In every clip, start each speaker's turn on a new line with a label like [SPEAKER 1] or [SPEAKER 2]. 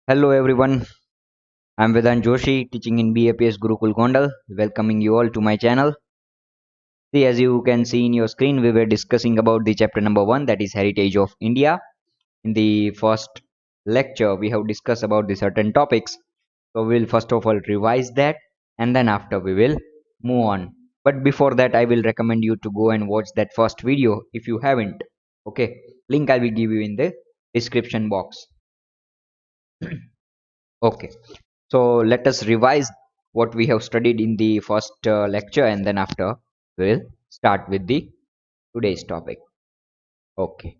[SPEAKER 1] Hello everyone, I'm Vedant Joshi, teaching in BAPS Gurukul Gondal, welcoming you all to my channel. See, as you can see in your screen, we were discussing about the chapter number 1, that is Heritage of India. In the first lecture, we have discussed about the certain topics. So we'll first of all revise that, and then after we will move on. But before that, I will recommend you to go and watch that first video if you haven't. Okay, link I will give you in the description box. Okay. So let us revise what we have studied in the first lecture, and then after we'll start with the today's topic. Okay.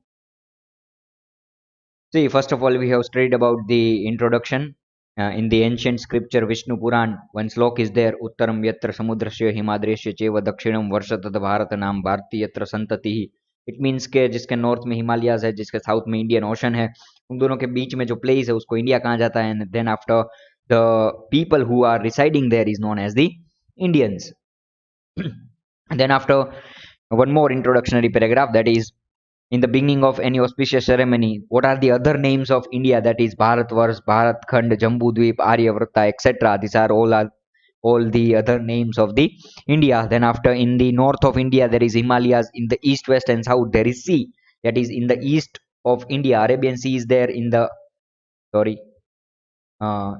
[SPEAKER 1] See, first of all, we have studied about the introduction. In the ancient scripture Vishnu Puran, one slok is there: Uttaram yatra samudrasya himadresya cheva dakshinam varshatad bharat नाम भारती यत्र संतति. It means के जिसके north में हिमालयाज है, जिसके south में Indian ocean है, उन दोनों के बीच में जो प्लेस है उसको इंडिया कहा जाता है. And then after the people who are residing there is known as the Indians. Then after one more introductory paragraph, that is, in the beginning of any auspicious ceremony, what are the other names of India? That is Bharatvarsh, Bharatkhand, Jambudvip, Aryavrata, etc. These are all the other names of the India. Then after, in the north of India there is Himalayas, in the east, west and south there is sea. That is, in the east of India Arabian Sea is there. In the sorry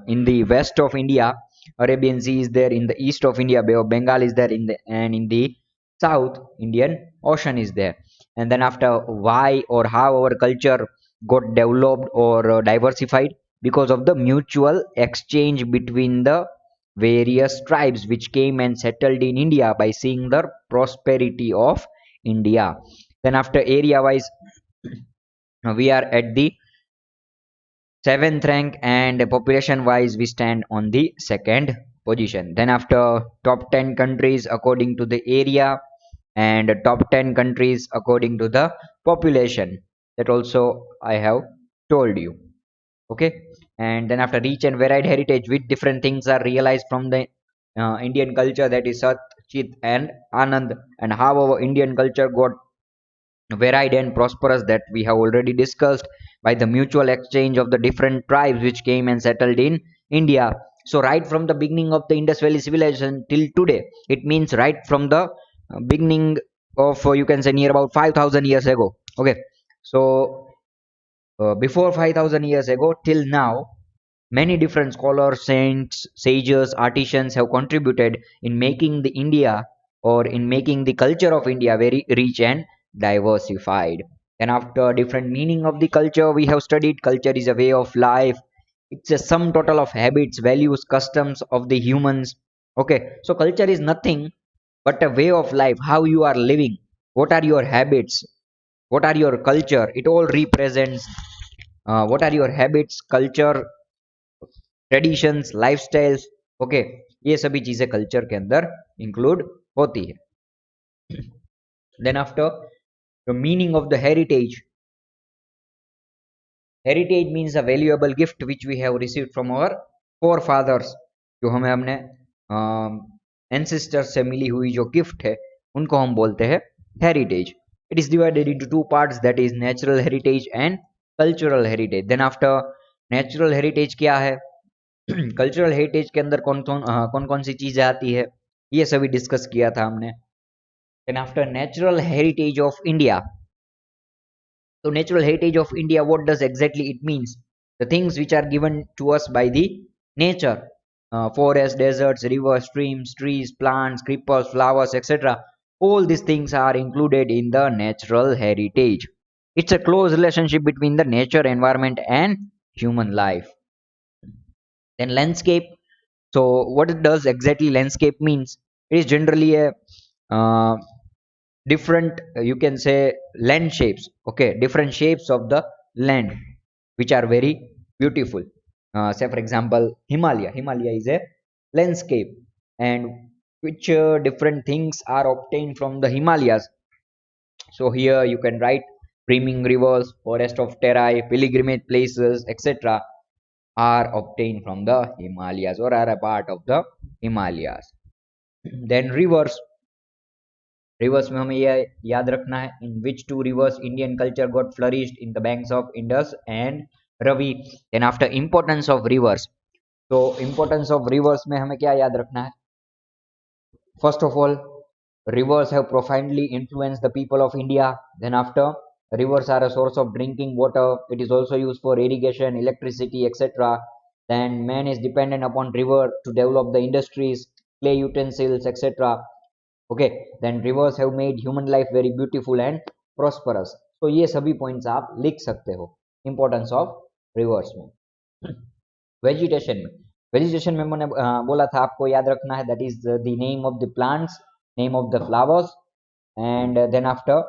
[SPEAKER 1] in the west of India Arabian Sea is there. In the east of India Bay of Bengal is there. And in the south Indian Ocean is there. And then after, why or how our culture got developed or diversified? Because of the mutual exchange between the various tribes which came and settled in India by seeing the prosperity of India. Then after, area wise, we are at the seventh rank, and population wise we stand on the second position. Then after, top 10 countries according to the area, and top 10 countries according to the population, that also I have told you. Okay. And then after, rich and varied heritage with different things are realized from the Indian culture, that is Sat, Chit and Anand. And how our Indian culture got varied and prosperous, that we have already discussed, by the mutual exchange of the different tribes which came and settled in India. So right from the beginning of the Indus Valley civilization till today, it means right from the beginning of, you can say, near about 5000 years ago. Okay. So before 5000 years ago till now, many different scholars, saints, sages, artisans have contributed in making the India, or in making the culture of India, very rich and diversified. And after, different meaning of the culture we have studied. Culture is a way of life. It's a sum total of habits, values, customs of the humans. Okay, so culture is nothing but a way of life, how you are living, what are your habits, what are your culture. It all represents what are your habits, culture, traditions, lifestyles. Okay, ये सभी चीजें culture के अंदर include होती है. Then after, the meaning of the heritage. Heritage means a valuable gift which we have received from our forefathers. जो हमें अपने एंसेस्टर्स से मिली हुई जो गिफ्ट है, उनको हम बोलते हैं heritage. It is divided into two parts, that is natural heritage and cultural heritage. Then after, natural heritage क्या है, कल्चरल हेरिटेज के अंदर कौन कौन सी चीजें आती है, ये सभी डिस्कस किया था हमने. Then after, natural heritage of India. तो natural heritage of India, what does exactly it means? The things which are given to us by the nature, forest, deserts, rivers, streams, trees, plants, creepers, flowers, etc. All these things are included in the natural heritage. It's a close relationship between the nature, environment and human life. Then landscape. So what does exactly landscape means? It is generally a uh, different, you can say, land shapes. Okay, different shapes of the land which are very beautiful. Say for example, Himalaya is a landscape, and which different things are obtained from the Himalayas. So here you can write: brimming rivers, forest of terrae, pilgrimage places, etc. are obtained from the Himalayas, or are a part of the Himalayas. Then rivers. Rivers में हमें ये याद रखना है, in which two rivers Indian culture got flourished, in the banks of Indus and Ravi. Then after importance of rivers, तो importance of rivers में हमें क्या याद रखना है? First of all, rivers have profoundly influenced the people of India. Then after, rivers are a source of drinking water. It is also used for irrigation, electricity, etc. Then man is dependent upon river to develop the industries, clay utensils, etc. Okay, then rivers have made human life very beautiful and prosperous. So ये सभी points आप लिख सकते हो importance of rivers में। Vegetation में, vegetation में मैंने बोला था आपको याद रखना है, that is the name of the plants, name of the flowers, and then after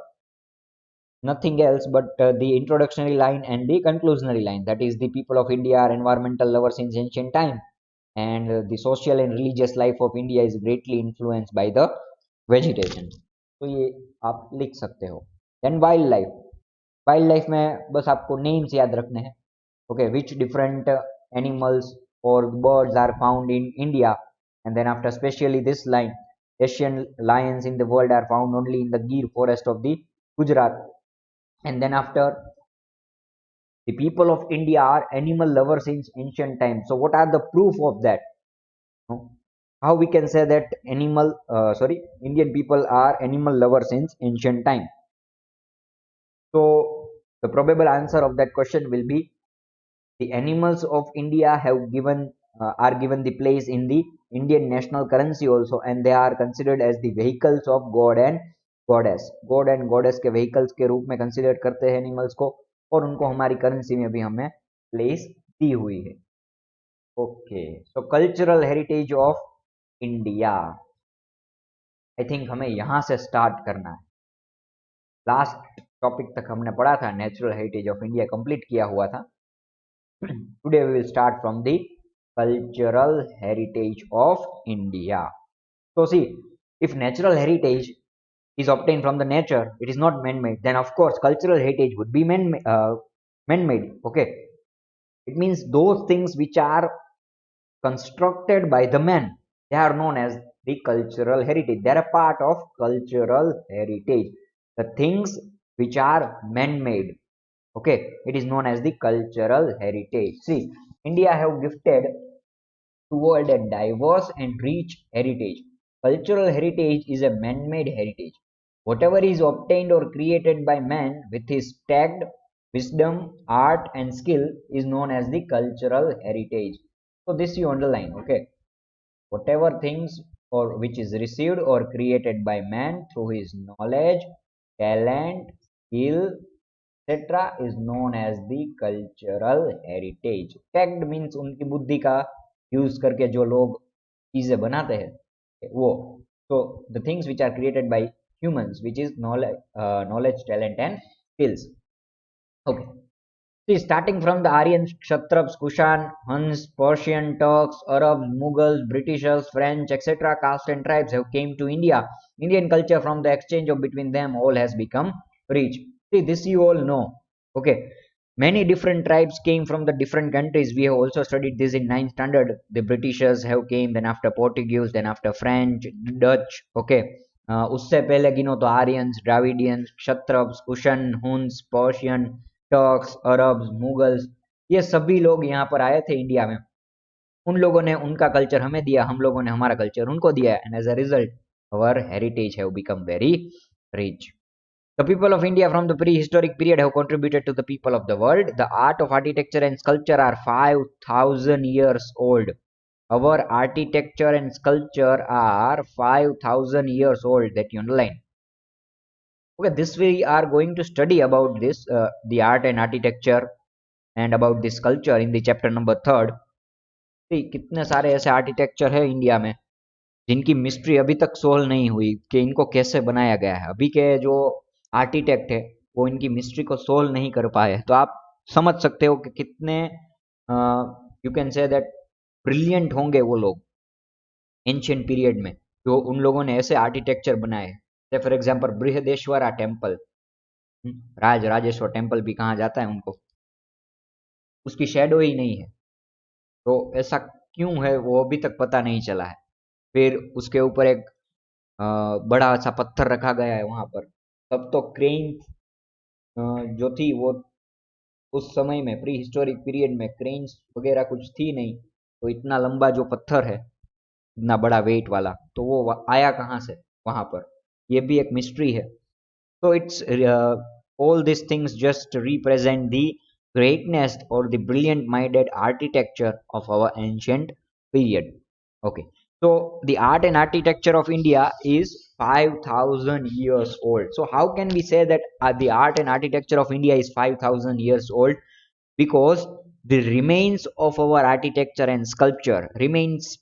[SPEAKER 1] nothing else but the introductory line and the conclusionary line, that is the people of India are environmental lovers since ancient time, and the social and religious life of India is greatly influenced by the vegetation. तो ये आप लिख सकते हो। Then wildlife, wildlife में बस आपको names याद रखने हैं। Okay, which different animals or birds are found in India, and then after especially this line, Asian lions in the world are found only in the Gir forest of the Gujarat, and then after the people of India are animal lovers since ancient times. So what are the proof of that? No? How we can say that Indian people are animal lovers since ancient time? So the probable answer of that question will be the animals of India have given are given the place in the Indian national currency also, and they are considered as the vehicles of God and goddess. God and goddess के vehicles के रूप में consider करते हैं animals को, और उनको हमारी currency में भी हमें place दी हुई है। Okay, so cultural heritage of India, I think हमें यहाँ से start करना है। लास्ट टॉपिक तक हमने पढ़ा था, natural heritage of India complete किया हुआ था। Today we will start from the cultural heritage of India. So see, if natural heritage is obtained from the nature, it is not man-made, then of course cultural heritage would be man-made. Okay, it means those things which are constructed by the man, they are known as the cultural heritage. They are a part of cultural heritage. The things which are man-made, okay, it is known as the cultural heritage. See, India have gifted to world a diverse and rich heritage. Cultural heritage is a man-made heritage. Whatever is obtained or created by man with his tact, wisdom, art and skill is known as the cultural heritage. So this you underline, okay? Whatever things or which is received or created by man through his knowledge, talent, skill, etc. is known as the cultural heritage. Tact means उनकी बुद्धि का use करके जो लोग चीजें बनाते हैं वो। So the things which are created by humans, which is knowledge, talent and skills. Okay. See, starting from the Aryans, Kshatrabs, Kushan, Huns, Persian, Turks, Arabs, Mughals, Britishers, French, etc. castes and tribes have came to India. Indian culture from the exchange of between them all has become rich. See, this you all know. Okay. Many different tribes came from the different countries. We have also studied this in 9th standard. The Britishers have came, then after Portuguese, then after French, Dutch. Okay. उससे पहले गिनो तो Aryans, Dravidians, Kshatrapas, Kushan, Huns, Persian, Turks, Arabs, Mughals, ये सभी लोग यहाँ पर आए थे इंडिया में। उन लोगों ने उनका कल्चर हमें दिया, हम लोगों ने हमारा कल्चर उनको दिया, and as a result our heritage have become very rich. The people of India from the prehistoric period have contributed to the people of the world. The art of architecture and sculpture are 5,000 years old. Our architecture and sculpture are 5,000 years old, that you underline. Okay, this we are going to study about this, the art and architecture and about this culture in the chapter number 3rd. कितने सारे ऐसे architecture है India में जिनकी mystery अभी तक solve नहीं हुई कि इनको कैसे बनाया गया है। अभी के जो आर्किटेक्ट है वो इनकी मिस्ट्री को सोल्व नहीं कर पाए। तो आप समझ सकते हो कि कितने you can say that brilliant होंगे वो लोग एंशियंट पीरियड में, जो उन लोगों ने ऐसे आर्किटेक्चर बनाए। जैसे for example Brihadeeswara temple, Rajeshwar temple भी कहा जाता है उनको, उसकी शेडो ही नहीं है। तो ऐसा क्यों है वो अभी तक पता नहीं चला है। फिर उसके ऊपर एक बड़ा सा पत्थर रखा गया है वहां पर। तब तो क्रेन जो थी वो उस समय में प्री हिस्टोरिक पीरियड में क्रेन्स वगैरह कुछ थी नहीं, तो इतना लंबा जो पत्थर है, इतना बड़ा वेट वाला, तो वो आया कहाँ से वहां पर, ये भी एक मिस्ट्री है। So it's all these things just represent the greatness or the brilliant-minded architecture of our ancient period. Okay, so the art and architecture of India is 5,000 years old. So how can we say that the art and architecture of India is 5,000 years old? Because the remains of our architecture and sculpture remains,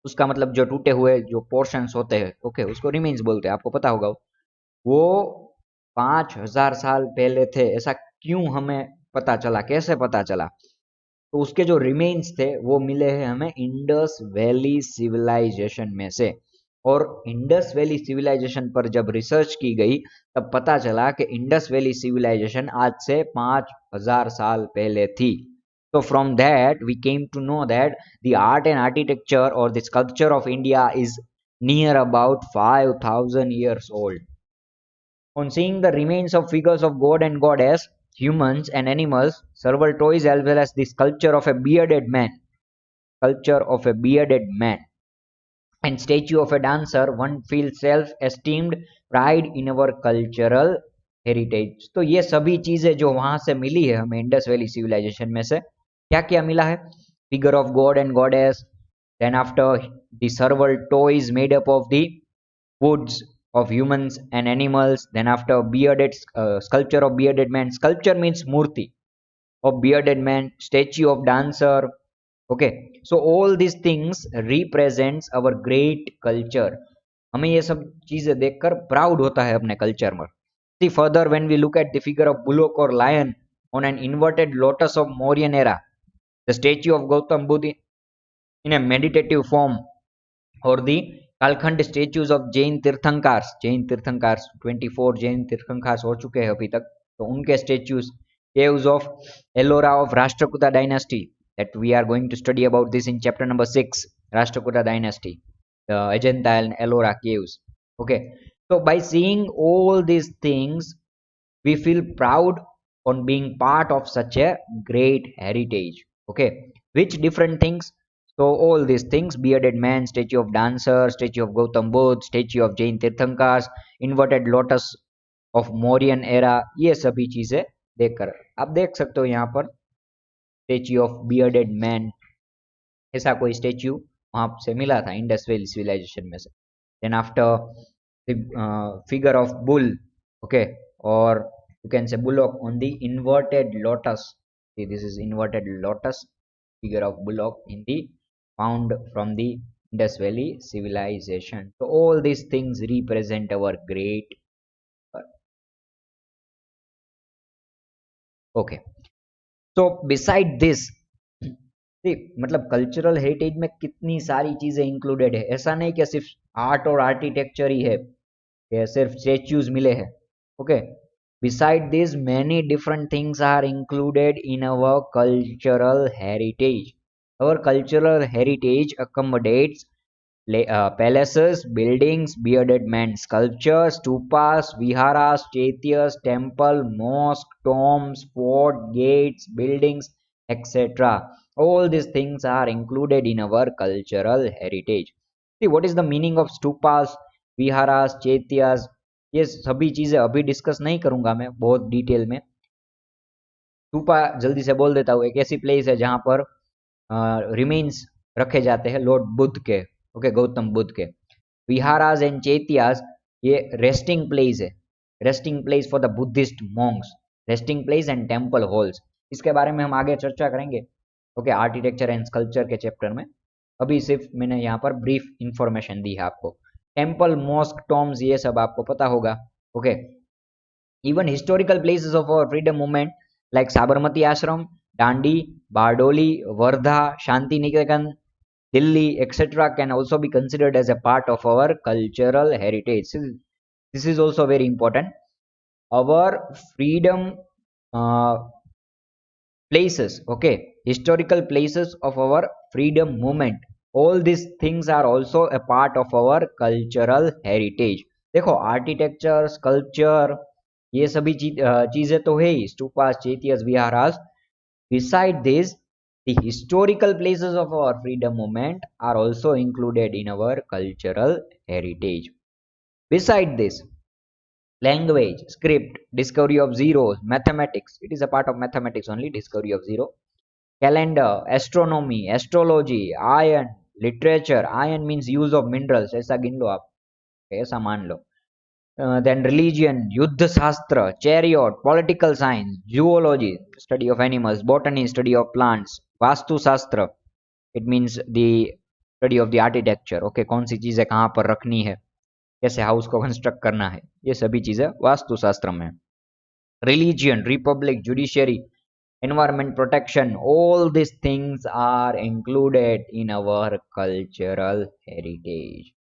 [SPEAKER 1] उसका मतलब जो टूटे हुए जो portions होते हैं, okay, उसको remains बोलते हैं, आपको पता होगा। वो 5,000 साल पहले थे, ऐसा क्यों हमें पता चला, कैसे पता चला? तो उसके जो रिमेन्स थे वो मिले हैं हमें इंडस वैली सिविलाइजेशन में से। और इंडस वैली सिविलाइजेशन पर जब रिसर्च की गई तब पता चला कि इंडस वैली सिविलाइजेशन आज से 5,000 साल पहले थी। So from that we came to know that the art and architecture or the sculpture of India is near about 5,000 years old. On seeing the remains of figures of god and goddess, humans and animals, several toys, as well as the sculpture of a bearded man, and statue of a dancer, one feels self-esteemed pride in our cultural heritage. तो ये सभी चीजें जो वहां से मिली है हमें Indus valley civilization में से, क्या क्या मिला है? Figure of god and goddess, then after the several toys made up of the woods of humans and animals, then after bearded sculpture of bearded man, sculpture means murti of bearded man, statue of dancer. Okay, so all these things represents our great culture. हमें ये सब चीजें देखकर proud होता है अपने culture में। See further, when we look at the figure of bullock or lion on an inverted lotus of Mauryan era, the statue of Gautam Buddha in a meditative form, or the कालखंड statues of Jain tirthankaras, 24 Jain tirthankaras हो चुके हैं अभी तक, तो उनके statues, caves of Ellora of Rashtrakuta dynasty, that we are going to study about this in chapter number 6, Rashtrakuta dynasty, the Ajanta and Ellora caves. Okay, so by seeing all these things we feel proud on being part of such a great heritage. Okay, which different things? So all these things, bearded man, statue of dancer, statue of Gautam Buddha, statue of Jain Tirthankars, inverted lotus of Mauryan era, ये सभी चीजें देखकर आप देख सकते हो यहाँ पर स्टेच्यू ऑफ बियर्डेड मैन, ऐसा कोई स्टेच्यू वहां से मिला था इंडस वैली सिविलाइजेशन में से। Then after figure of bull, okay, और you can say bullock on the inverted lotus. See, this is inverted lotus, figure of bullock in the found from the Indus Valley civilization. So all these things represent our great. Okay, so beside this, see, मतलब cultural heritage में कितनी सारी चीजें included है। ऐसा नहीं कि सिर्फ आर्ट और आर्किटेक्चर ही है, या सिर्फ स्टेच्यूज मिले हैं। Okay, beside this many different things are included in our cultural heritage. Our cultural heritage accommodates palaces, buildings, bearded men sculptures, stupas, viharas, chaityas, temple, mosque, tombs, fort, gates, buildings, etc. All these things are included in our cultural heritage. See, what is the meaning of stupas, viharas, chaityas? ये सभी चीजें अभी discuss नहीं करूंगा मैं बहुत detail में। स्तूपा जल्दी से बोल देता हूँ, एक ऐसी प्लेस है जहां पर रिमेन्स रखे जाते हैं लॉर्ड बुद्ध के, ओके, गौतम बुद्ध के। विहाराज एंड चैत्यास, ये रेस्टिंग प्लेस है, resting place for the Buddhist Monks, resting place and temple halls. इसके बारे में हम आगे चर्चा करेंगे, ओके, आर्किटेक्चर एंड स्कल्पचर के चैप्टर में। अभी सिर्फ मैंने यहाँ पर ब्रीफ इंफॉर्मेशन दी है आपको। टेम्पल, मॉस्क, टॉम्स, ये सब आपको पता होगा। Okay, even historical places of our freedom movement like Sabarmati Ashram, Dandi, Bardoli, Wardha, Shantiniketan, Delhi, etc. can also be considered as a part of our cultural heritage. This is also very important. Our freedom places, okay, historical places of our freedom movement, all these things are also a part of our cultural heritage. देखो, architecture, sculpture, ये सभी चीजें तो है ही, stupas, चेतियस, viharas. Beside this, the historical places of our freedom movement are also included in our cultural heritage. Beside this, language, script, discovery of zeros, mathematics, it is a part of mathematics only, discovery of zero, calendar, astronomy, astrology, iron, literature, iron means use of minerals, ऐसा गिन लो आप, ऐसा मान लो. Then religion, युद्ध शास्त्र, chariot, political science, zoology, study of animals, botany, study of plants, vastu शास्त्र, it means the study of the architecture, okay, कौन सी चीजें कहाँ पर रखनी है, कैसे हाउस को कंस्ट्रक्ट करना है, ये सभी चीजें वास्तु शास्त्र में. Religion, republic, judiciary, environment protection, all these things are included in our cultural heritage.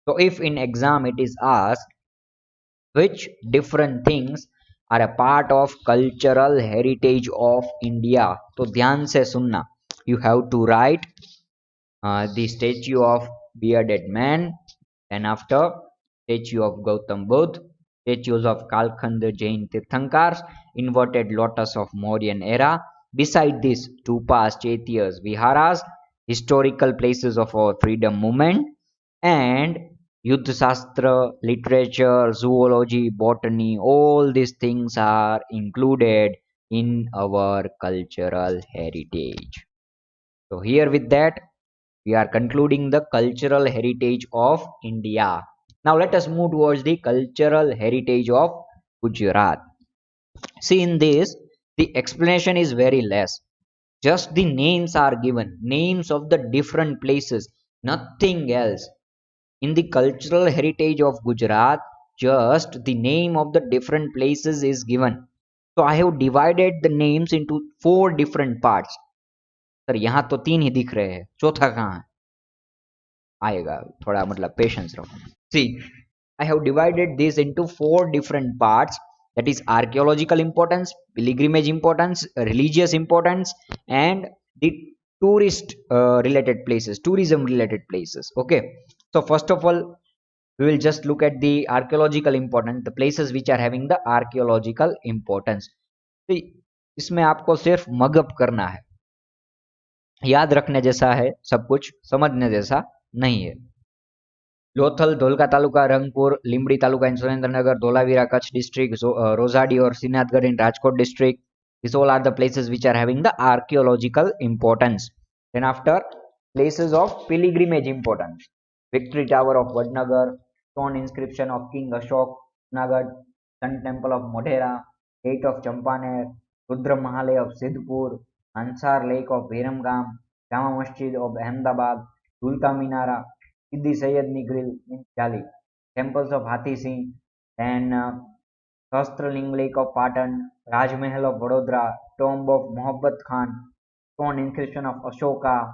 [SPEAKER 1] So if in exam it is asked which different things are a part of cultural heritage of India, तो ध्यान से सुनना. You have to write the statue of bearded man, and after statue of Gautam Buddha, statues of Kalkhand Jain Tirthankars, inverted lotus of Mauryan era. Beside this, stupas, chaityas, viharas, historical places of our freedom movement, and Yuddha Shastra, literature, zoology, botany, all these things are included in our cultural heritage. So here with that, we are concluding the cultural heritage of India. Now let us move towards the cultural heritage of Gujarat. See, in this, the explanation is very less. Just the names are given, names of the different places, nothing else. In the cultural heritage of Gujarat, just the name of the different places is given. So I have divided the names into 4 different parts. Sir यहाँ तो 3 ही दिख रहे हैं, चौथा कहाँ है? आएगा, थोड़ा मतलब पेशेंस रखो. See, I have divided this into 4 different parts, that is archaeological importance, pilgrimage importance, religious importance, and the tourist related places, tourism related places. Okay, so first of all, we will just look at the archaeological importance, the places which are having the archaeological importance. तो इसमें आपको सिर्फ mug up करना है, याद रखने जैसा है सब कुछ, समझने जैसा नहीं है. लोथल, धोलका तालुका, रंगपुर, લીંબડી તાલુકા in Surendranagar, Dholavira Kutch district, રોઝાડી or Shrinathgadh in Rajkot district. These all are the places which are having the archaeological importance. Then after, places of pilgrimage importance, Victory Tower of Vadnagar, stone inscription of King Ashok, Nagad, Sun Temple of Modhera, Gate of Champaner, Rudra Mahalay of Sidhpur, Ansar Lake of Viramgam, Jama Masjid of Ahmedabad, Dulka Minara, Siddhi Sayyadni Grill in Jali, temples of Hathi Singh, then Sahstraling Lake of Patan, Raj Mahal of Vadodara, tomb of Mohabbat Khan, stone inscription of Ashoka,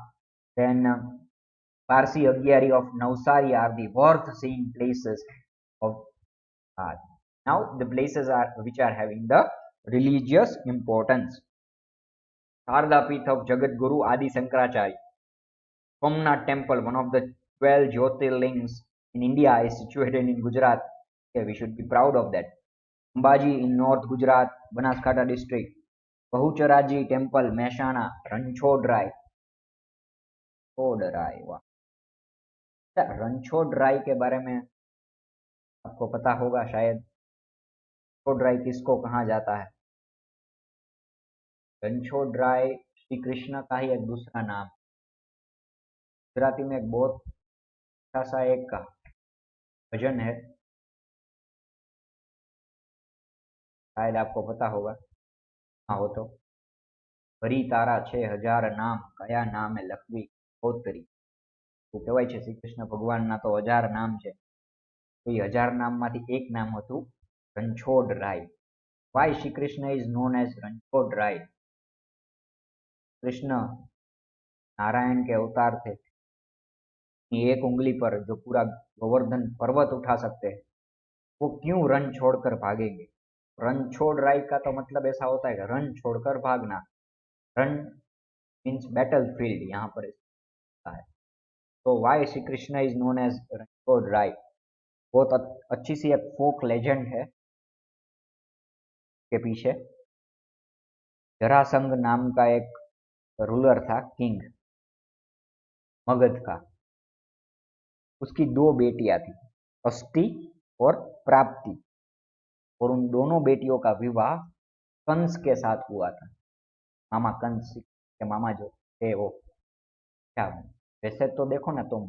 [SPEAKER 1] then Parsi Agyari of Navsari are the worth seeing places of Gujarat. Now the places are which are having the religious importance. Sharda Peeth of Jagat Guru Adi Shankaracharya, Somnath Temple, one of the 12 Jyotirlings in India, is situated in Gujarat. Okay, we should be proud of that. Ambaji in North Gujarat, Banaskantha district. Bahucharaji Temple, Mehsana, Ranchodrai. रणछोडराय, वाह. रणछोडराय के बारे में आपको पता होगा शायद. रणछोडराय किसको कहा जाता है? रणछोडराय श्री कृष्ण का ही एक दूसरा नाम. गुजराती में एक बहुत अच्छा सा एक भजन है, शायद आपको पता होगा. हाँ हो तो, હરી તારા 6000 નામ, કયા નામે લખવી ખોતરી. તો કહેવાય છે શ્રી કૃષ્ણ ભગવાનના તો 1000 નામ છે, તો એ 1000 નામમાંથી એક નામ હતું Ranchhod Rai. Why Shri Krishna is known as Ranchhod Rai? Krishna Narayan के अवतार थे. एक उंगली पर जो पूरा गोवर्धन पर्वत उठा सकते हैं, वो क्यों रन छोड़कर भागेंगे? रन छोड़ राय का तो मतलब ऐसा होता है कि रन छोड़कर भागना. रन मीन्स बैटल फील्ड, यहाँ पर है. तो why Shri Krishna is known as Ranchhod Rai. बहुत अच्छी सी एक फोक लेजेंड है. के पीछे जरासंध नाम का एक रूलर था, किंग, मगध का। उसकी दो बेटियां थी, अष्टि और प्राप्ति, और उन दोनों बेटियों का विवाह कंस के साथ हुआ था। मामा कंस के मामा जो थे वो, क्या, वैसे तो देखो ना तुम,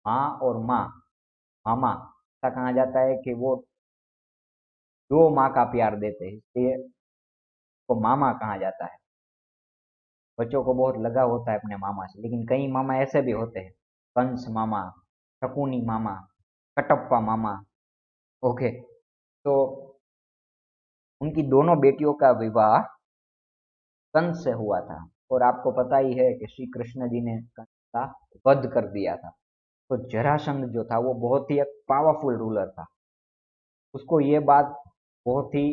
[SPEAKER 1] माँ और माँ, मामा, ऐसा कहा जाता है कि वो दो माँ का प्यार देते हैं, इसलिए वो मामा कहा जाता है। बच्चों को बहुत लगाव होता है अपने मामा से, लेकिन कई मामा ऐसे भी होते हैं, कंस मामा, शकुनी मामा, कटप्पा मामा। ओके, तो उनकी दोनों बेटियों का विवाह कंस से हुआ था। और आपको पता ही है कि श्री कृष्ण जी ने कंस का वध कर दिया था। तो जरासंध जो था वो बहुत ही एक पावरफुल रूलर था। उसको ये बात बहुत ही,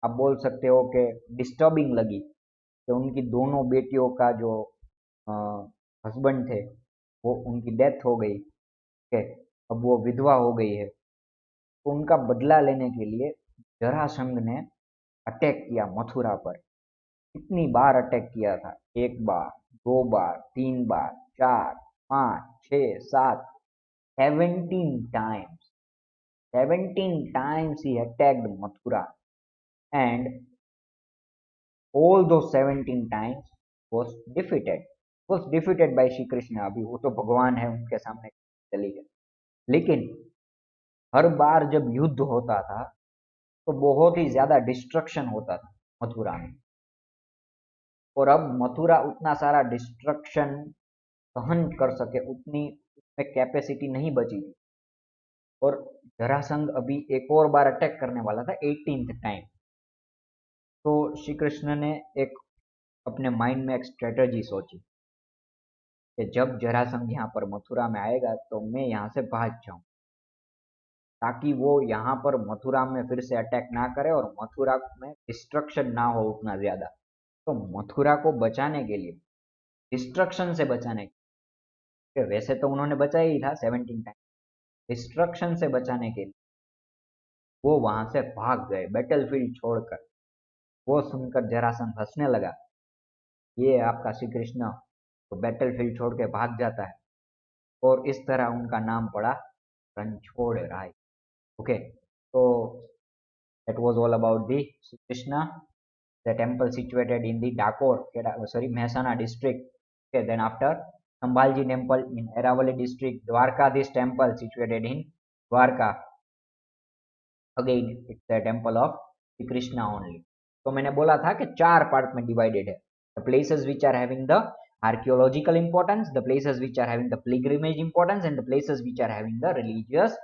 [SPEAKER 1] आप बोल सकते हो कि डिस्टर्बिंग लगी कि उनकी दोनों बेटियों का जो हस्बैंड थे वो, उनकी डेथ हो गई, के अब वो विधवा हो गई है। तो उनका बदला लेने के लिए जरासंध ने अटैक किया मथुरा पर। कितनी बार अटैक किया था, एक बार, दो बार, तीन बार, चार, पाँच, छः, सात, 17 times. 17 times he attacked Mathura, and all those 17 times was defeated. Was defeated by Shri Krishna। अभी वो तो भगवान है, उनके सामने चली गई। लेकिन हर बार जब युद्ध होता था तो बहुत ही ज्यादा डिस्ट्रक्शन होता था मथुरा में। और अब मथुरा उतना सारा डिस्ट्रक्शन सहन कर सके उतनी उसमें कैपेसिटी नहीं बची थी। और जरासंध अभी एक और बार अटैक करने वाला था, 18th टाइम। तो श्री कृष्ण ने एक अपने माइंड में एक स्ट्रेटजी सोची कि जब जरासंध यहाँ पर मथुरा में आएगा तो मैं यहाँ से भाग जाऊं, ताकि वो यहाँ पर मथुरा में फिर से अटैक ना करे और मथुरा में डिस्ट्रक्शन ना हो उतना ज्यादा। तो मथुरा को बचाने के लिए, डिस्ट्रक्शन से बचाने के, वैसे तो उन्होंने बचाया ही था 17 टाइम, डिस्ट्रक्शन से बचाने के लिए वो वहां से भाग गए बैटलफील्ड छोड़कर। वो सुनकर जरासंध हंसने लगा, ये आपका श्री कृष्ण तो बैटलफील्ड छोड़ के भाग जाता है। और इस तरह उनका नाम पड़ा रणछोड़ राय। ओके, तो that was all about the Sri Krishna, the temple situated in the Dakor, sorry, Mehsana district. Okay, then after Sambhalji temple in Aravali district, Dwarkadhish temple situated in Dwarka. Again, it's the temple of Sri Krishna only. तो मैंने बोला था कि चार part में divided है। The places which are having the archaeological importance, the places which are having the pilgrimage importance, and the places which are having the religious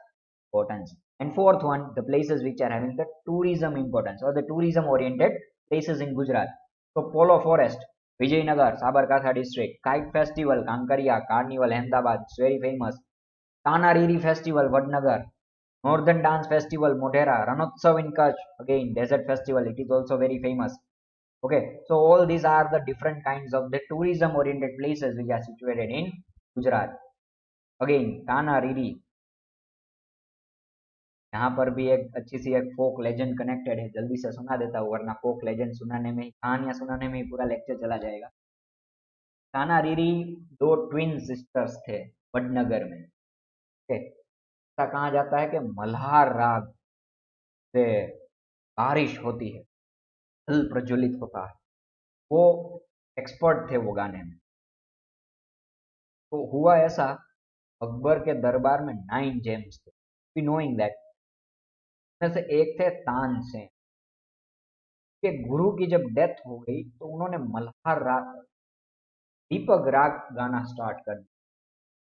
[SPEAKER 1] importance. And fourth one, the places which are having the tourism importance or the tourism oriented places in Gujarat. So Polo Forest, Vijaynagar, Sabarkantha district, Kite Festival, Kankaria, Carnival, Ahmedabad, it's very famous. Tanariri Festival, Vadnagar, Northern Dance Festival, Modhera, Ranotsav in Kutch, again Desert Festival, it is also very famous. Okay, so all these are the different kinds of the tourism oriented places which are situated in Gujarat. Again, Tanariri, यहाँ पर भी एक अच्छी सी एक फोक legend connected है, जल्दी से सुना देता हूँ वरना फोक लेजेंड सुनाने में, कहानियां सुनाने में ही पूरा लेक्चर चला जाएगा। ताना रीरी दो ट्विन सिस्टर्स थे वडनगर में। ऐसा कहा जाता है कि मल्हार राग से बारिश होती है, जल प्रज्वलित होता है। वो एक्सपर्ट थे वो गाने में। तो हुआ ऐसा, अकबर के दरबार में 9 जेम्स थे, नोइंग दैट, में से एक थे तानसेन। के गुरु की जब डेथ हो गई तो उन्होंने मल्हार राग, दीपक राग गाना स्टार्ट कर दिया।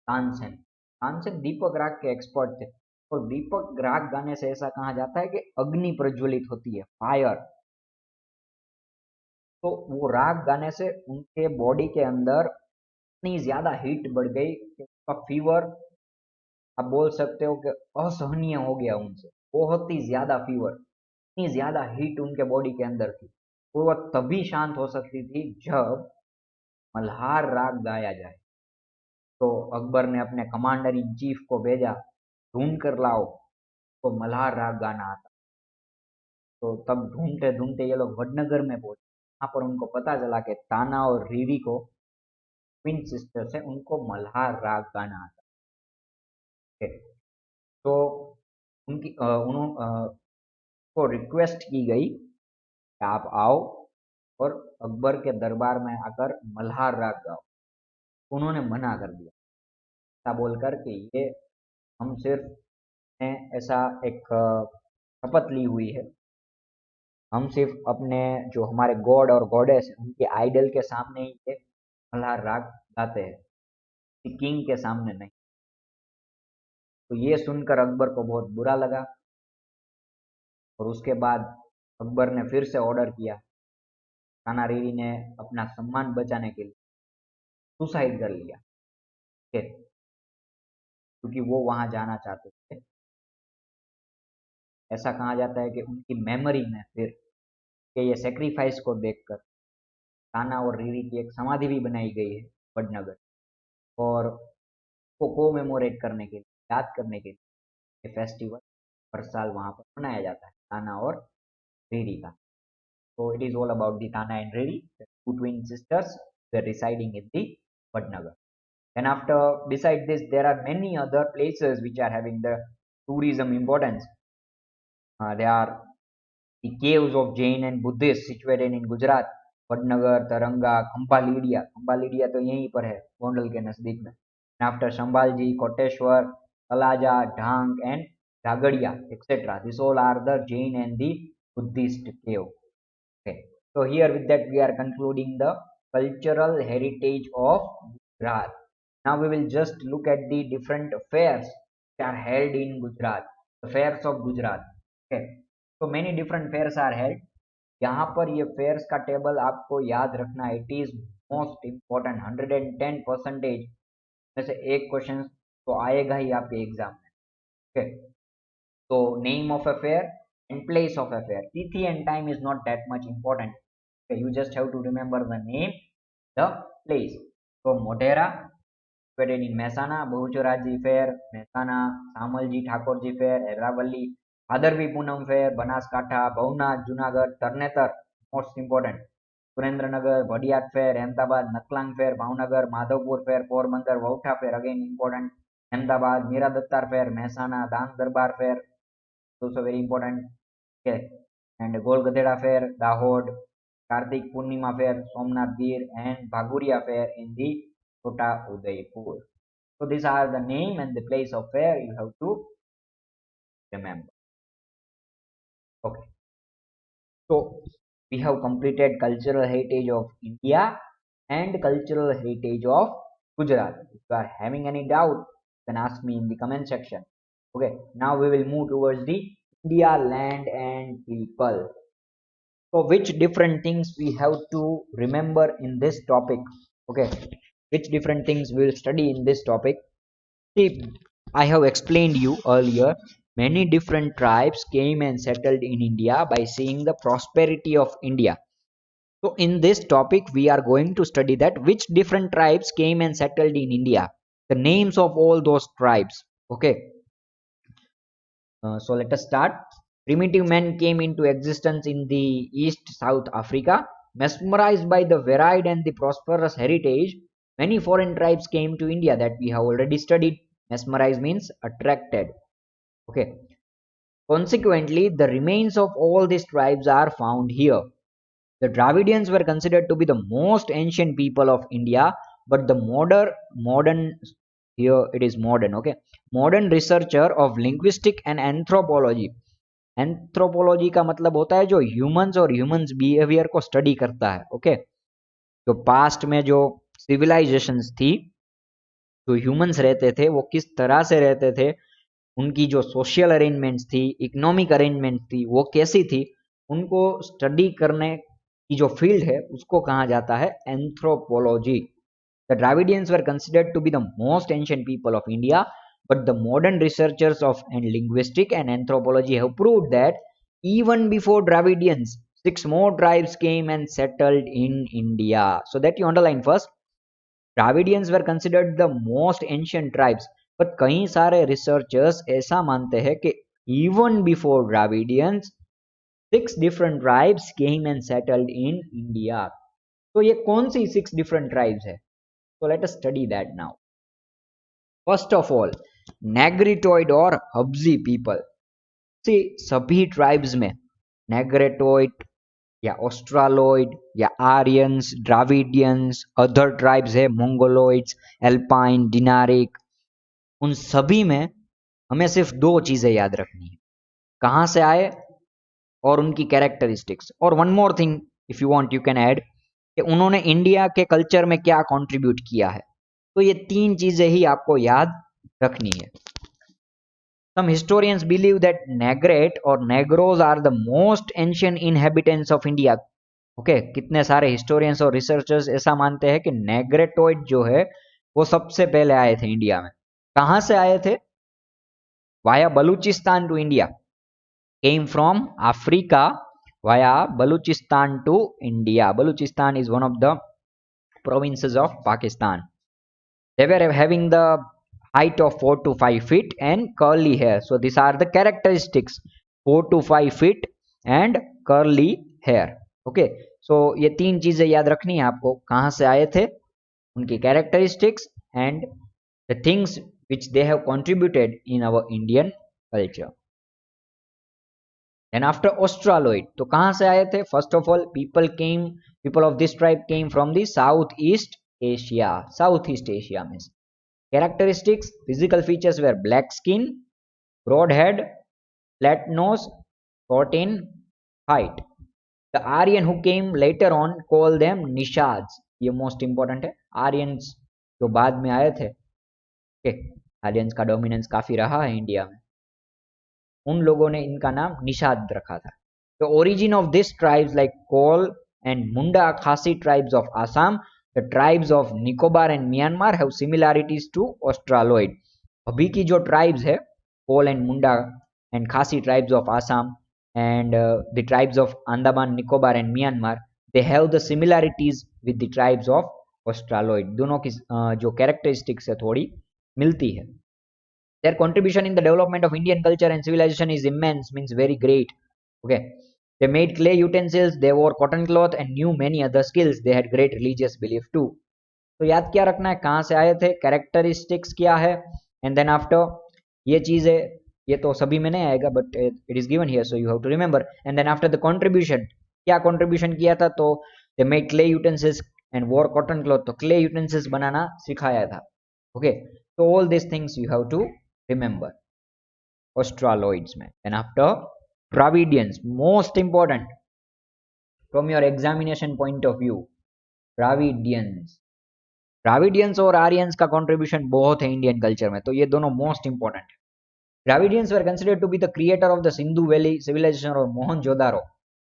[SPEAKER 1] तानसेन, तानसेन दीपक राग के एक्सपर्ट थे। और दीपक राग गाने से ऐसा कहा जाता है कि अग्नि प्रज्वलित होती है, फायर। तो वो राग गाने से उनके बॉडी के अंदर इतनी ज्यादा हीट बढ़ गई कि उसका फीवर, आप बोल सकते हो कि असहनीय हो गया उनसे, बहुत ही ज्यादा फीवर, इतनी ज्यादा हीट उनके बॉडी के अंदर थी। और वह तभी शांत हो सकती थी जब मल्हार राग गाया जाए। तो अकबर ने अपने कमांडर इन चीफ को भेजा, ढूंढ कर लाओ तो मल्हार राग गाना आता। तो तब ढूंढते ढूंढते ये लोग वडनगर में पहुंचे। वहां पर उनको पता चला कि ताना और रीरी को ट्विन सिस्टर्स है, उनको मल्हार राग गाना आता है। तो उनकी उन्होंने को रिक्वेस्ट की गई कि आप आओ और अकबर के दरबार में आकर मल्हार राग गाओ। उन्होंने मना कर दिया, ऐसा बोलकर कि ये हम सिर्फ ने ऐसा एक शपथ ली हुई है, हम सिर्फ अपने जो हमारे गॉड और गॉडेस है उनके आइडल के सामने ही ये मल्हार राग गाते हैं, किंग के सामने नहीं। तो ये सुनकर अकबर को बहुत बुरा लगा और उसके बाद अकबर ने फिर से ऑर्डर किया। ताना रीरी ने अपना सम्मान बचाने के लिए सुसाइड कर लिया, ठीक है, क्योंकि वो वहां जाना चाहते थे। ऐसा कहा जाता है कि उनकी मेमोरी में फिर के ये सेक्रीफाइस को देखकर ताना और रीरी की एक समाधि भी बनाई गई है वडनगर, और को कोमेमोरेट करने के लिए, याद करने के लिए ये फेस्टिवल हर साल वहां पर मनाया जाता है, ताना और रीरी का। So it is all about the Tana and Riri, the two twin sisters. They're residing in the Vadnagar. And after, beside this, there are many other places which are having the tourism importance. There are the caves of Jain and Buddhists situated in Gujarat, Vadnagar, Taranga, Khambalidia. Khambalidia तो यहीं पर है, गोंडल के नजदीक में. And after Shambhalji, Koteshwar, Talaja, Dhang and Ragadia, etc. These all are the Jain and the Buddhist cave. Okay. So here with that we are concluding the cultural heritage of Gujarat. Now we will just look at the different fairs that are held in Gujarat. The fairs of Gujarat. Okay. So many different fairs are held. यहाँ पर ये fears का table आपको याद रखना है, it is most important. 110% में से एक क्वेश्चन तो आएगा ही आपके एग्जाम में। ओके, तो name of a fair and place of a fair. Tithi and time is not that much important. Okay, you just have to remember the name, the place. So Modhera, situated in Mehsana, Bahucharaji Fair, Mehsana, Samalji Thakurji Fair, Eravalli, Bhadarvi Punam Fair, Banaskantha, Bhavnath, Junagadh, Tarnetar, most important. Surendranagar, Bhadiyat Fair, Ahmedabad, Naklang Fair, Bhavnagar, Madhavpur Fair, Porbandar, Vautha Fair, again important. Ahmedabad, Mira Dattar Fair, Mehsana, Dang Darbar Fair, also very important. Okay, and Gol Gadheda Fair, Dahod, Kartik Purnima Fair, Somnath Gir, and Bhaguria Fair in the Chota Udaipur. So these are the name and the place of fair you have to remember. Okay, so we have completed cultural heritage of India and cultural heritage of Gujarat. If you are having any doubt, then ask me in the comment section. Okay, now we will move towards the India, land and people. So which different things we have to remember in this topic? Okay, which different things we'll study in this topic? See, I have explained you earlier, many different tribes came and settled in India by seeing the prosperity of India. So in this topic we are going to study that which different tribes came and settled in India, the names of all those tribes. Okay, so let us start. Primitive men came into existence in the East South Africa. Mesmerized by the varied and the prosperous heritage, many foreign tribes came to India that we have already studied. Mesmerized means attracted. Okay. Consequently, the remains of all these tribes are found here. The Dravidians were considered to be the most ancient people of India, but the modern here it is modern, okay, modern researcher of linguistic and anthropology. Anthropology का मतलब होता है जो humans और humans behaviour को study करता है। Okay, तो पास्ट में जो सिविलाइजेशंस थी, जो ह्यूमंस रहते थे वो किस तरह से रहते थे, उनकी जो सोशल अरेंजमेंट्स थी, इकोनॉमिक अरेंजमेंट थी, वो कैसी थी, उनको स्टडी करने की जो फील्ड है उसको कहा जाता है anthropology. The Dravidians were considered to be the most ancient people of India, but the modern researchers of and linguistic and anthropology have proved that even before Dravidians, 6 more tribes came and settled in India. So that you underline first. Dravidians were considered the most ancient tribes, but कई सारे researchers ऐसा मानते हैं कि even before Dravidians 6 different tribes came and settled in India. तो ये कौन सी 6 different tribes है? So let us study that now. First of all, Negritoid और Habsi people. See, सभी tribes में Negritoid या ऑस्ट्रालॉइड या आर्यंस, ड्राविडियंस, अदर ट्राइब्स है, मंगोलॉइड्स, एल्पाइन, डिनारिक, उन सभी में हमें सिर्फ दो चीजें याद रखनी है, कहाँ से आए और उनकी कैरेक्टरिस्टिक्स। और one more thing if you want you can add कि उन्होंने इंडिया के कल्चर में क्या कंट्रीब्यूट किया है। तो ये तीन चीजें ही आपको याद रखनी है। Some historians believe that Negrate or Negros are the most ancient inhabitants of India. Okay कितने सारे हिस्टोरियंस और रिसर्चर्स ऐसा मानते हैं कि नेग्रेटोइड जो है वो सबसे पहले आए थे इंडिया में। कहाँ से आए थे? Via Baluchistan to India, came from Africa via Baluchistan to India. Baluchistan is one of the provinces of Pakistan. They were having the height of 4 to 5 feet and curly hair. So these are the characteristics, 4 to 5 feet and curly hair. Okay, so ये तीन चीजें याद रखनी है आपको, कहाँ से आए थे, उनकी characteristics and the things which they have contributed in our Indian culture. Then after Australoid, तो कहाँ से आए थे? First of all, people of this tribe came from the Southeast Asia. Southeast Asia means characteristics, physical features were black skin, broad head, flat nose, short in height. The Aryan who came later on called them Nishads. ये most important है। Aryans जो बाद में आए थे, okay, Aryans का dominance काफी रहा है इंडिया में, उन लोगों ने इनका नाम निषाद रखा था। The origin of these tribes like Kol and Munda Khasi tribes of Assam, the tribes of Nicobar and Myanmar have similarities to Australoid. अभी की जो tribes है, Kol and Munda and Khasi tribes of Assam and the tribes of Andaman, Nicobar and Myanmar, they have the similarities with the tribes of Australoid. दोनों की जो characteristics है थोड़ी मिलती है। Their contribution in the development of Indian culture and civilization is immense, means very great. Okay, they made clay utensils, they wore cotton cloth and knew many other skills. They had great religious belief too. तो याद क्या रखना है, कहाँ से आए थे, characteristics क्या है, एंड देन आफ्टर ये चीजें, ये तो सभी में नहीं आएगा but it is given here so you have to remember. And then after the contribution, क्या कंट्रीब्यूशन किया था, तो they made clay utensils and wore cotton cloth, तो क्ले यूटेंसिल्स बनाना सिखाया था। ओके, तो all this things you have to remember Australoids में। then after Dravidians, most important from your examination point of view, Dravidians और Aryans का contribution बहुत है इंडियन कल्चर में, तो ये दोनों मोस्ट इंपॉर्टेंट है। Dravidians were considered to be the creator of the Sindhu Valley civilization और मोहनजोदारो।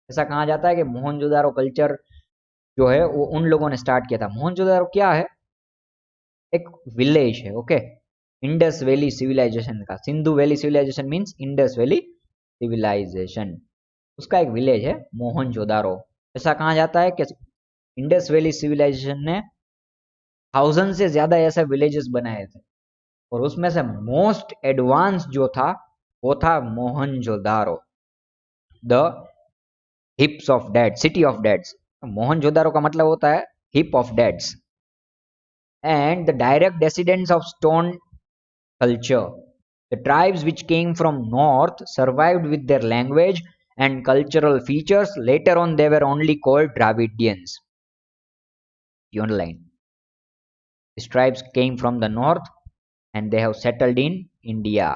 [SPEAKER 1] ऐसा कहा जाता है कि मोहनजोदारो कल्चर जो है वो उन लोगों ने स्टार्ट किया था। मोहनजोदारो क्या है? एक विलेज है। ओके, इंडस वैली सिविलाइजेशन का, Sindhu valley civilization means Indus valley civilization, उसका एक विलेज है मोहनजोदारो। ऐसा कहा जाता है कि इंडस वैली सिविलाइजेशन ने 1000 से ज्यादा ऐसे विलेजेस बनाए थे और उसमें से मोस्ट एडवांस जो था वो था Mohenjodaro, the heaps of dead, city of deads. Mohenjodaro का मतलब होता है heap of deads and the direct descendants of stone culture. The tribes which came from north survived with their language and cultural features. Later on they were only called Dravidians. You underline. These tribes came from the north and they have settled in India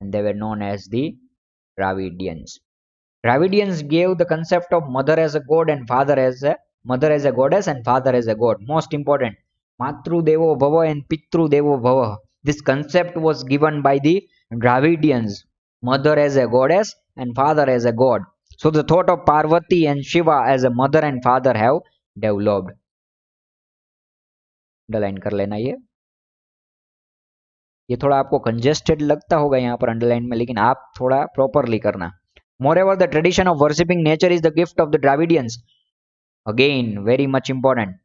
[SPEAKER 1] and they were known as the Dravidians. Dravidians gave the concept of mother as a god and father as a mother as a goddess and father as a god. Most important, Matrudevo Bhava and Pitrudevo Bhava. This concept was given by the Dravidians, mother as a goddess and father as a god. So the thought of Parvati and Shiva as a mother and father have developed. Underline कर लेना ये थोड़ा आपको congested लगता होगा यहाँ पर underline में, लेकिन आप थोड़ा प्रॉपरली करना। Moreover, the tradition of worshipping nature is the gift of the Dravidians. Again, very much important.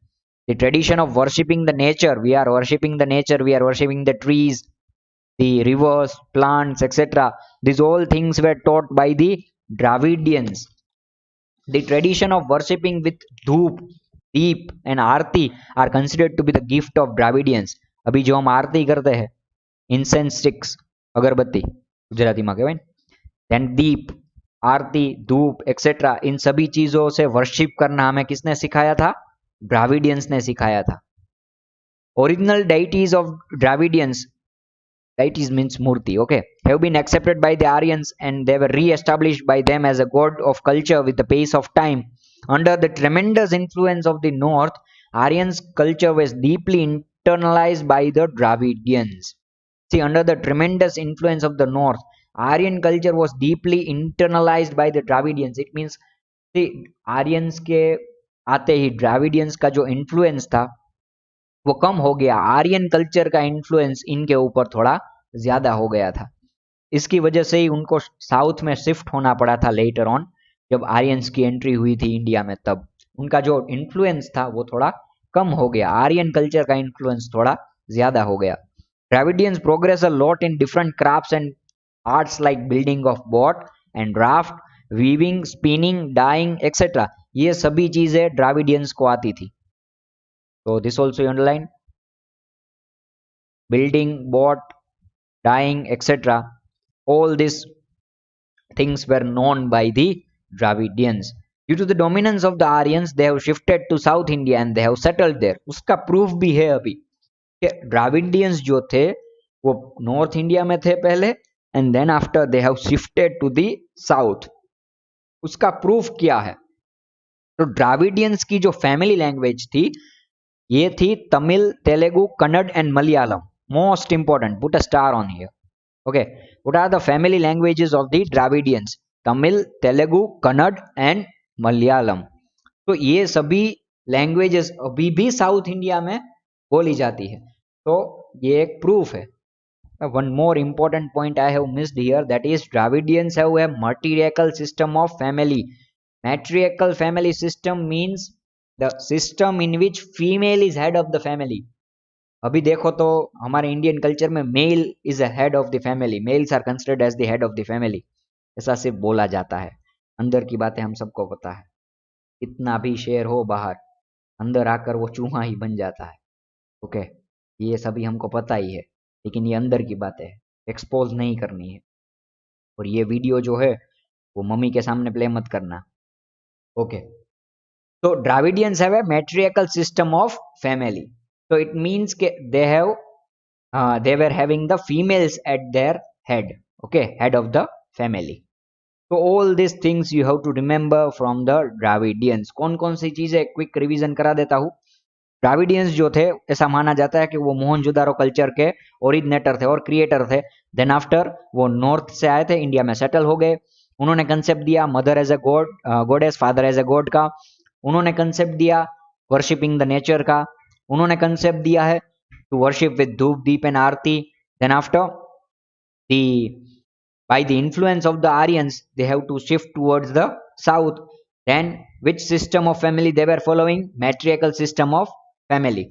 [SPEAKER 1] The tradition of worshipping the nature, we are worshipping the nature, we are worshipping the trees, the rivers, plants, etc. These all things were taught by the Dravidians. The tradition of worshipping with धूप, दीप and Aarti are considered to be the gift of Dravidians. अभी जो हम आरती करते हैं, incense sticks, अगरबत्ती गुजराती में कहेवाय, then दीप, आरती, धूप etcetera, इन सभी चीजों से वर्शिप करना हमें किसने सिखाया था? द्राविडियंस ने सिखाया था. Original deities of Dravidians, deities means murti, okay, have been accepted by the Aryans and they were re-established by them as a god of culture with the pace of time. Under the tremendous influence of the North, Aryans' culture was deeply internalized by the Dravidians. See, under the tremendous influence of the North, Aryan culture was deeply internalized by the Dravidians. It means, see, Aryans के आते ही Dravidians का जो influence था वो कम हो गया. Aryan culture का influence इनके ऊपर थोड़ा ज्यादा हो गया था. इसकी वजह से ही उनको साउथ में शिफ्ट होना पड़ा था लेटर ऑन, जब आर्यंस की एंट्री हुई थी इंडिया में, तब उनका जो इन्फ्लुएंस था वो थोड़ा कम हो गया. आर्यन कल्चर का इन्फ्लुएंस थोड़ा ज्यादा हो गया. Dravidians progress a lot in different crafts and arts like building of boat and raft, weaving, spinning, dyeing, etc. ये सभी चीजें Dravidians को आती थी. So this also you underline. Building, boat, dyeing, etc. All these things were known by the Dravidians. Due to the dominance of the Aryans, they have shifted to South India and they have settled there. उसका proof भी है अभी कि ड्राविडियंस जो थे वो north India में थे पहले and then after they have shifted to the south. उसका प्रूफ क्या है? तो ड्राविडियंस की जो फैमिली लैंग्वेज थी ये थी Tamil, Telugu, Kannada and Malayalam. Most important, put a star on here. Okay, what are the family languages of the Dravidians? Tamil, Telugu, Kannada and Malayalam. तो ये सभी लैंग्वेजेस अभी भी साउथ इंडिया में बोली जाती है. तो ये एक प्रूफ है. One more important point I have missed here, that is Dravidians have a matriarchal system of family. Matriarchal family system means the system in which female is head of the family. अभी देखो तो हमारे Indian culture में male is a head of the family, males are considered as the head of the family, ऐसा सिर्फ बोला जाता है. अंदर की बातें हम सबको पता है. इतना भी शेर हो बाहर, अंदर आकर वो चूहा ही बन जाता है. ओके, ये सभी हमको पता ही है, लेकिन ये अंदर की बातें है, एक्सपोज नहीं करनी है. और ये वीडियो जो है वो मम्मी के सामने प्ले मत करना. ओके, तो Dravidians have a matriarchal system of family. So it means they were having the females at their head, okay, head of the family. So all these things you have to remember from the Dravidians. कौन सी चीजें quick revision करा देता हूँ. Dravidians जो थे, ऐसा माना जाता है कि वो मोहनजोदारो कल्चर के ओरिजिनेटर थे और क्रिएटर थे. देन आफ्टर वो नॉर्थ से आए थे, इंडिया में सेटल हो गए. उन्होंने कंसेप्ट दिया mother as a god, goddess, father as a god का. उन्होंने कंसेप्ट दिया वर्शिपिंग द नेचर का. उन्होंने कंसेप्ट दिया है to worship with dhoop, deep and aarti. Then after the by the influence of the Aryans they have to shift towards the south. Then which system of family they were following? Matriarchal system of family.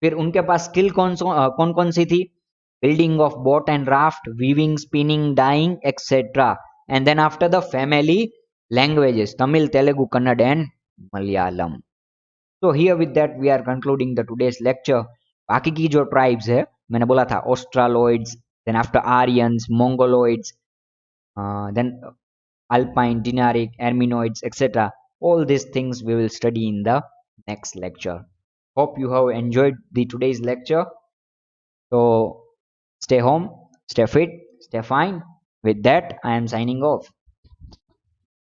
[SPEAKER 1] फिर उनके पास skill कौन कौन सी थी? Building of boat and raft, weaving, spinning, dyeing etcetera. And then after the family languages Tamil, Telugu, Kannada and Malayalam. So here with that we are concluding the today's lecture. बाकी की जो tribes है मैंने बोला था Australoids, then after Aryans, Mongoloids, then alpine, dinaric, erminoids, etc. All these things we will study in the next lecture. Hope you have enjoyed the today's lecture. So stay home, stay fit, stay fine. With that I am signing off.